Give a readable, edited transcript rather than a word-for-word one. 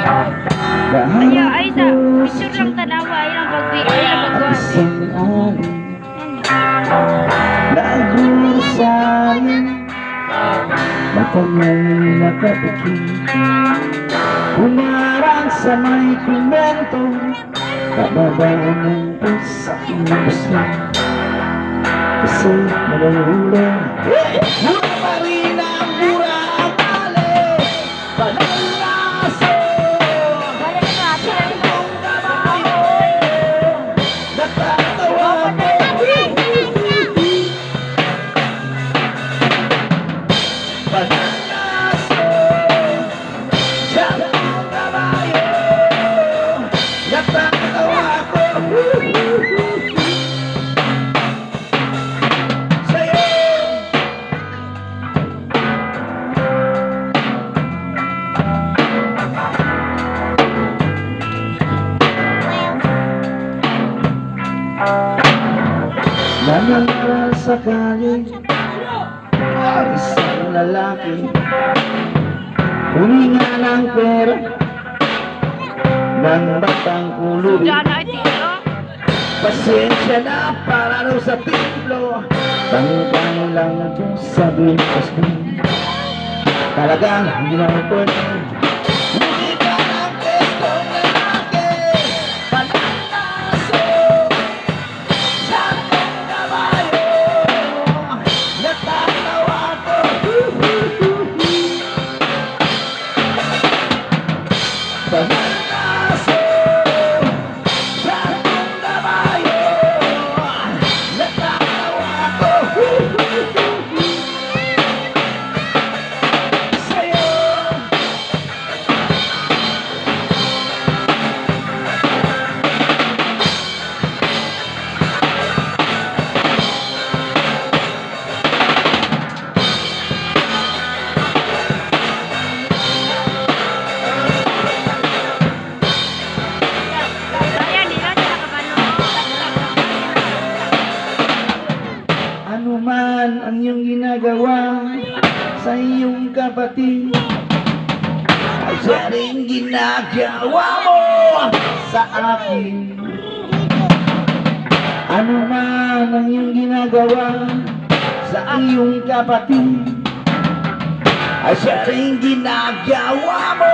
Kaya ay sa picture lang tanawa ay lang magbuhat. Nagrusayan matangay nakapikit, humarang sa may komento, kababaan ng pusa inuso. Kasi malahula mura pa rin ang mura ang tali, panalaso ang kabayo, natatawa mo. Panalaso siyang kabayo, natatawa ko. Nanangal sakali ang isang lalaki, huminga ng pera ng batang kulong. Pasensya na para raw sa templo, bangkang lang ito sabi ko sa talagang hindi na pwede. Hindi ka ng testong lalaki, panalaso siyang kabayo, natatawa ko. Panalaso siyang kabayo, natatawa ko. Sa'yo ano man ang iyong ginagawa sa iyong kapatid, ay siya rin ginagawa mo sa akin. Ano man ang iyong ginagawa sa iyong kapatid, ay siya rin ginagawa mo